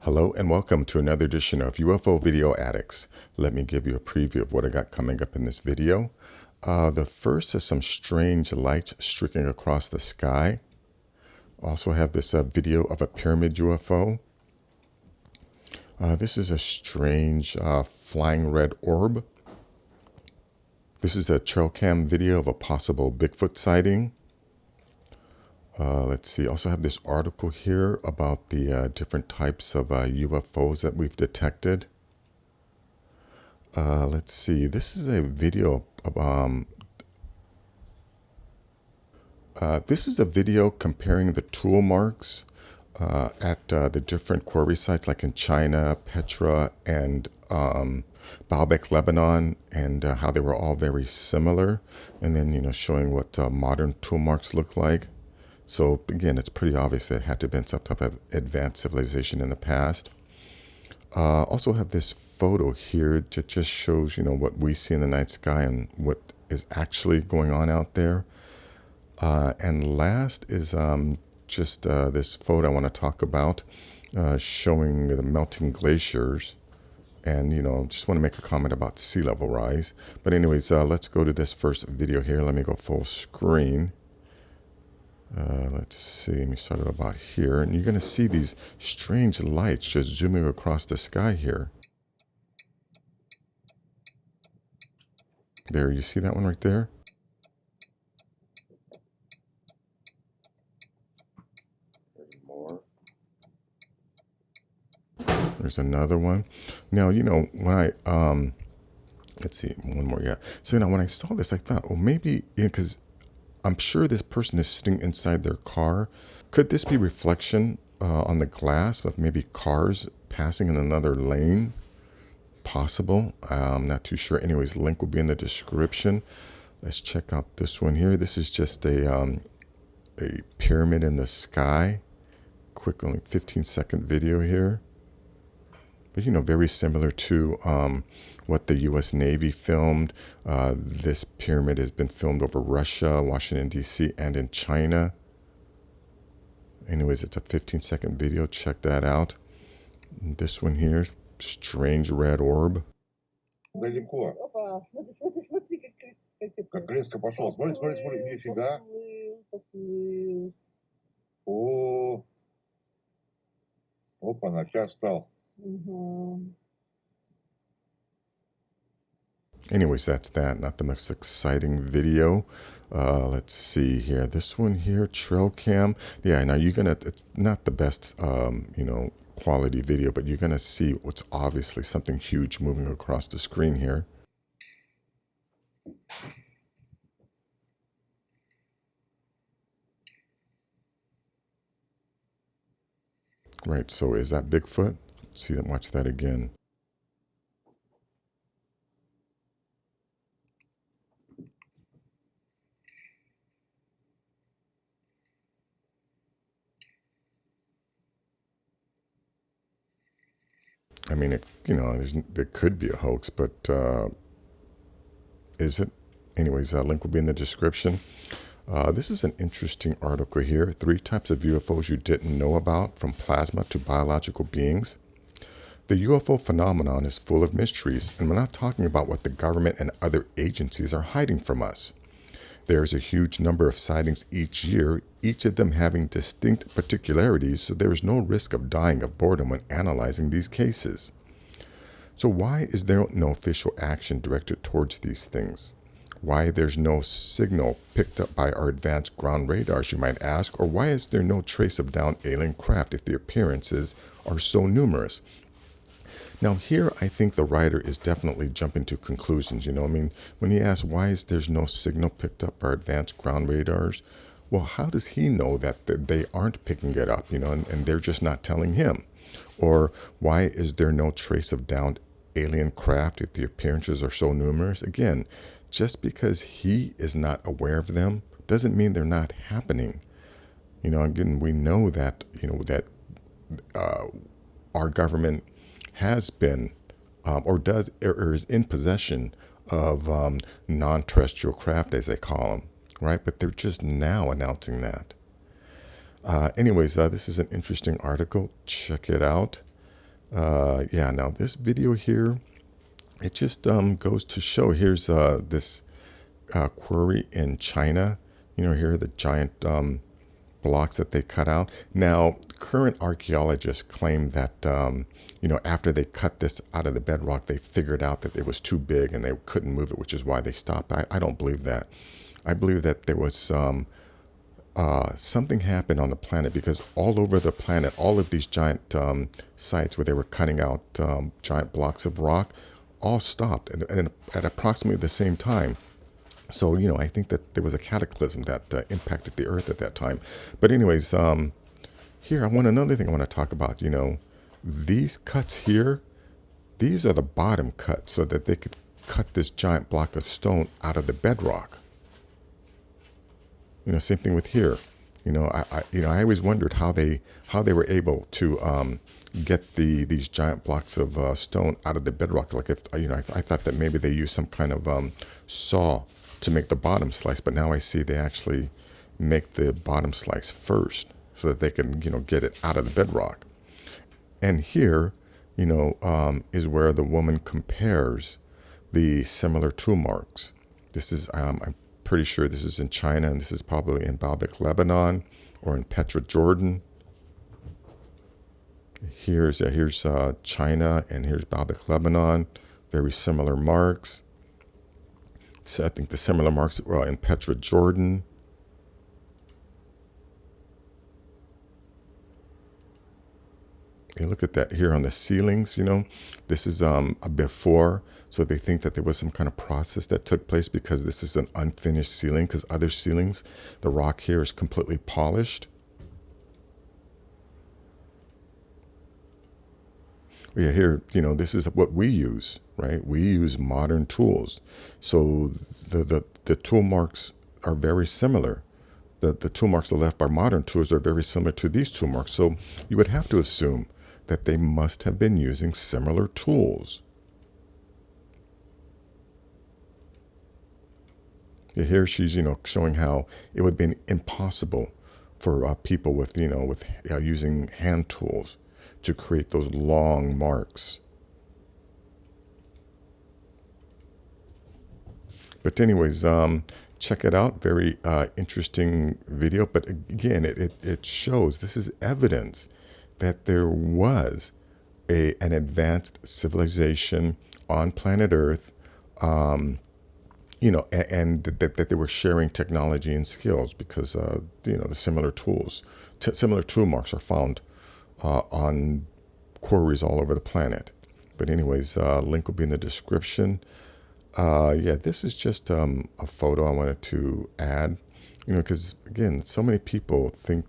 Hello and welcome to another edition of UFO Video Addicts. Let me give you a preview of what I got coming up in this video. The first is some strange lights streaking across the sky. Also have this video of a pyramid UFO. This is a strange flying red orb. This is a trail cam video of a possible Bigfoot sighting. Let's see, also have this article here about the different types of UFOs that we've detected. Let's see, this is a video of, this is a video comparing the tool marks at the different quarry sites like in China, Petra, and Baalbek, Lebanon, and how they were all very similar. And then, showing what modern tool marks look like. So again, it's pretty obvious that it had to have been some type of advanced civilization in the past. Also have this photo here that just shows, what we see in the night sky and what is actually going on out there. And last is just this photo I want to talk about, showing the melting glaciers. And, just want to make a comment about sea level rise. But anyways, let's go to this first video here. Let me go full screen. Let's see, let me start it about here. And you're going to see these strange lights just zooming across the sky here. There, you see that one right there? There's more. There's another one. Now, when I, let's see, one more, yeah. So, when I saw this, I thought, oh, maybe, because I'm sure this person is sitting inside their car. Could this be reflection on the glass of maybe cars passing in another lane? Possible. I'm not too sure. Anyways, link will be in the description. Let's check out this one here. This is just a pyramid in the sky. Quick, only 15-second video here. But, very similar to what the U.S. Navy filmed. This pyramid has been filmed over Russia, Washington, D.C., and in China. Anyways, it's a 15-second video. Check that out. And this one here, strange red orb. Далеко. Опа, смотри, смотри, Как резко пошел. Смотри, нифига. Поплыл. О, опа, на час встал. Anyways, that's that. Not the most exciting video. Let's see here. This one here, trail cam. Yeah, now it's not the best, quality video, but you're gonna see what's obviously something huge moving across the screen here. Right, so is that Bigfoot? See them, watch that again. I mean, there could be a hoax, but is it? Anyways, link will be in the description. This is an interesting article here. 3 types of UFOs you didn't know about, from plasma to biological beings. The UFO phenomenon is full of mysteries, and we're not talking about what the government and other agencies are hiding from us. There is a huge number of sightings each year, each of them having distinct particularities, so there is no risk of dying of boredom when analyzing these cases. So why is there no official action directed towards these things? Why there's no signal picked up by our advanced ground radars, you might ask, or why is there no trace of downed alien craft if the appearances are so numerous? Now here, I think the writer is definitely jumping to conclusions, when he asks why is there's no signal picked up by advanced ground radars, well, how does he know that they aren't picking it up, and they're just not telling him? Or why is there no trace of downed alien craft if the appearances are so numerous? Again, just because he is not aware of them doesn't mean they're not happening. Again, we know that, that our government has been or is in possession of non-terrestrial craft, as they call them, right? But they're just now announcing that. Anyways, this is an interesting article. Check it out. Yeah, now this video here, it just goes to show. Here's this quarry in China. You know, here are the giant blocks that they cut out. Now, current archaeologists claim that, you know, after they cut this out of the bedrock, they figured out that it was too big and they couldn't move it, which is why they stopped. I don't believe that. I believe that there was something happened on the planet, because all over the planet, all of these giant sites where they were cutting out giant blocks of rock all stopped and at approximately the same time. So, you know, I think that there was a cataclysm that impacted the earth at that time. But anyways, here, another thing I want to talk about. You know, these cuts here, these are the bottom cuts so that they could cut this giant block of stone out of the bedrock. You know, same thing with here. You know, I always wondered how they were able to get these giant blocks of stone out of the bedrock. Like, if you know, I thought that maybe they used some kind of saw to make the bottom slice, but now I see they actually make the bottom slice first so that they can, you know, get it out of the bedrock. And here, you know, is where the woman compares the similar tool marks. This is, I'm pretty sure this is in China, and this is probably in Baalbek, Lebanon, or in Petra, Jordan. Here's China, and here's Baalbek, Lebanon. Very similar marks. So I think the similar marks were in Petra, Jordan. You look at that here on the ceilings, you know, this is a before. So they think that there was some kind of process that took place, because this is an unfinished ceiling, because other ceilings, the rock here is completely polished. Yeah, here, you know, this is what we use, right? We use modern tools. So the tool marks are very similar. The tool marks left by modern tools are very similar to these tool marks. So you would have to assume that they must have been using similar tools. Yeah, here she's, you know, showing how it would be impossible for people with, you know, with using hand tools to create those long marks. But anyways, check it out. Very interesting video. But again, it shows, this is evidence that there was an advanced civilization on planet Earth, you know, and that they were sharing technology and skills, because, you know, the similar tools, similar tool marks are found on quarries all over the planet. But anyways, link will be in the description. Yeah, this is just a photo I wanted to add, you know, because again, so many people think,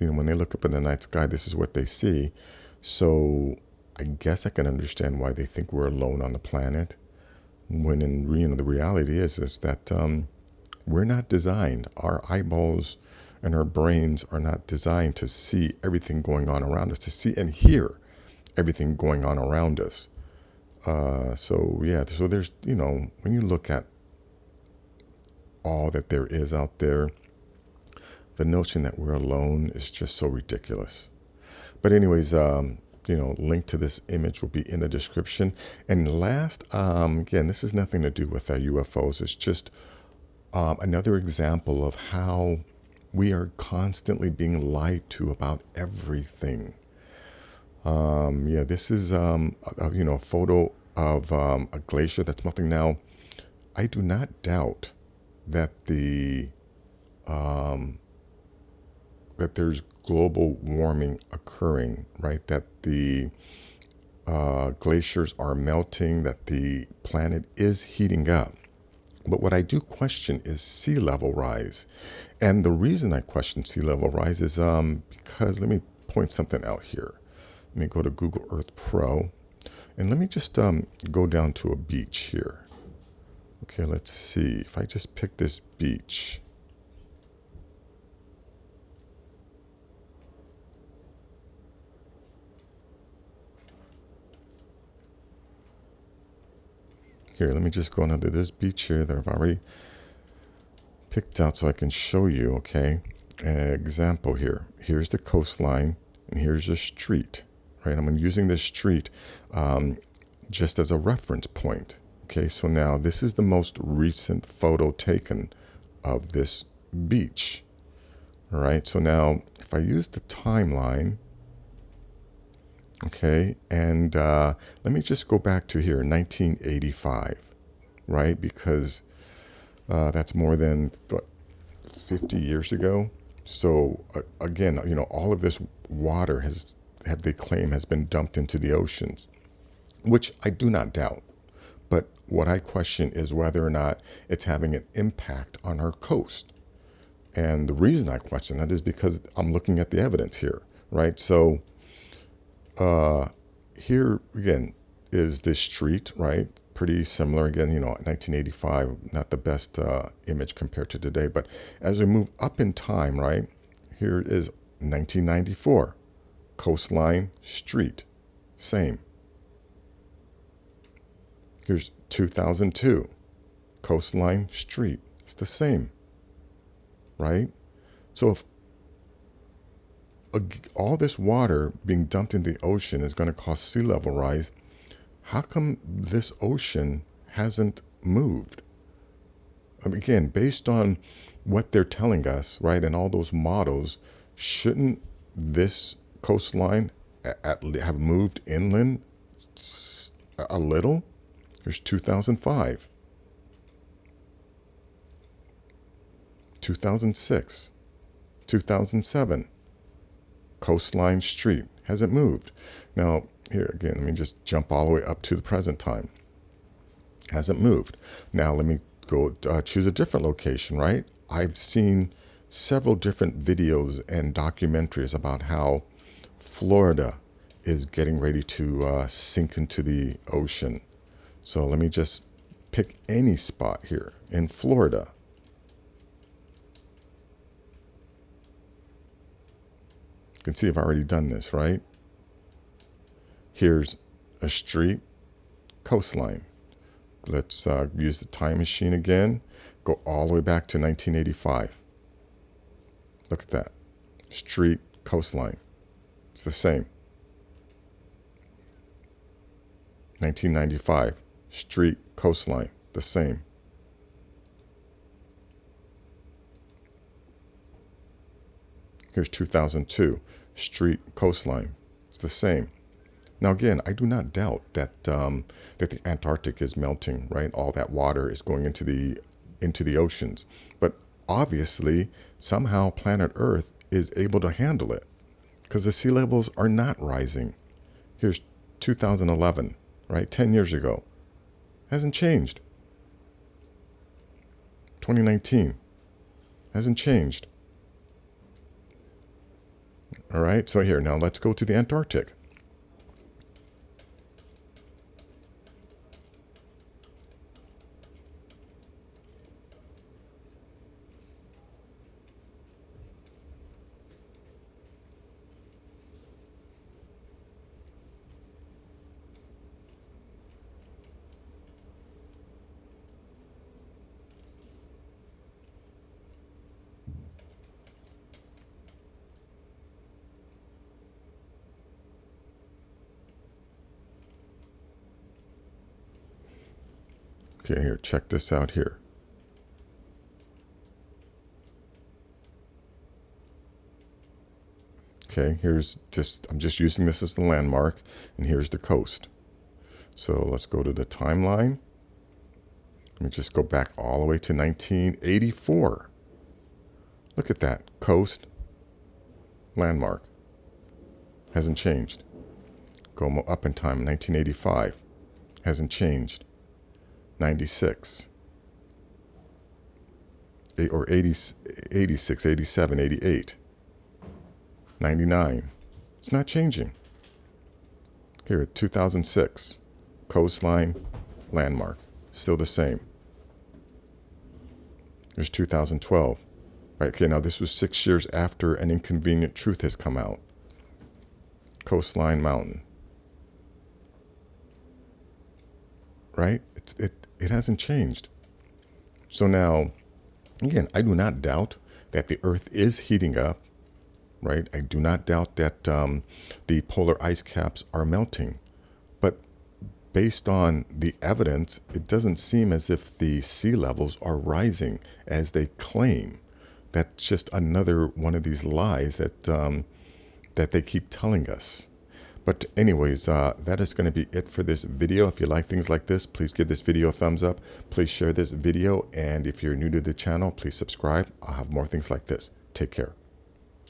you know, when they look up in the night sky, this is what they see. So I guess I can understand why they think we're alone on the planet, when in, you know, the reality is that we're not designed. Our eyeballs and our brains are not designed to see everything going on around us, to see and hear everything going on around us. So yeah, so there's, you know, when you look at all that there is out there, the notion that we're alone is just so ridiculous. But anyways, you know, link to this image will be in the description. And last, again, this has nothing to do with UFOs. It's just another example of how we are constantly being lied to about everything. Yeah, this is, you know, a photo of a glacier that's melting. Now, I do not doubt that that there's global warming occurring, right? That the glaciers are melting, that the planet is heating up. But what I do question is sea level rise. And the reason I question sea level rise is because, let me point something out here. Let me go to Google Earth Pro, and let me just go down to a beach here. Okay, let's see. If I just pick this beach. Here, let me just go onto this beach here that I've already picked out so I can show you, okay? An example here. Here's the coastline, and here's the street, right? I'm using this street just as a reference point. Okay, so now this is the most recent photo taken of this beach. All right, so now if I use the timeline, okay, and let me just go back to here, 1985, right? Because that's more than what, 50 years ago. So again, you know, all of this water they claim has been dumped into the oceans, which I do not doubt. But what I question is whether or not it's having an impact on our coast. And the reason I question that is because I'm looking at the evidence here, right? So here again is this street, right? Pretty similar again, you know, 1985, not the best image compared to today. But as we move up in time, right, here is 1994, coastline, street, same. Here's 2002, coastline, street, it's the same, right? So if all this water being dumped in the ocean is going to cause sea level rise, how come this ocean hasn't moved? I mean, again, based on what they're telling us, right, and all those models, shouldn't this coastline have moved inland a little? Here's 2005, 2006, 2007, coastline, street, hasn't moved. Now, here again, let me just jump all the way up to the present time. Hasn't moved. Now, let me go choose a different location, right? I've seen several different videos and documentaries about how Florida is getting ready to sink into the ocean. So let me just pick any spot here in Florida. You can see I've already done this, right? Here's a street, coastline. Let's use the time machine again. Go all the way back to 1985. Look at that. Street, coastline. It's the same. 1995. Street, coastline, the same. Here's 2002, street, coastline, it's the same. Now again, I do not doubt that that the Antarctic is melting, right? All that water is going into the oceans, but obviously somehow planet Earth is able to handle it because the sea levels are not rising. Here's 2011, right? 10 years ago. Hasn't changed. 2019 hasn't changed. All right, so here, now let's go to the Antarctic. Okay, here, check this out here. Okay, here's just, I'm just using this as the landmark, and here's the coast. So let's go to the timeline. Let me just go back all the way to 1984. Look at that, coast, landmark. Hasn't changed. Go up in time, 1985. Hasn't changed. 96. Or 80, 86, 87, 88. 99. It's not changing. Here, 2006. Coastline, landmark. Still the same. There's 2012. Right, okay, now this was 6 years after An Inconvenient Truth has come out. Coastline, mountain. Right? It hasn't changed. So now, again, I do not doubt that the Earth is heating up, right? I do not doubt that the polar ice caps are melting. But based on the evidence, it doesn't seem as if the sea levels are rising as they claim. That's just another one of these lies that that they keep telling us. But anyways, that is going to be it for this video. If you like things like this, please give this video a thumbs up. Please share this video. And if you're new to the channel, please subscribe. I'll have more things like this. Take care.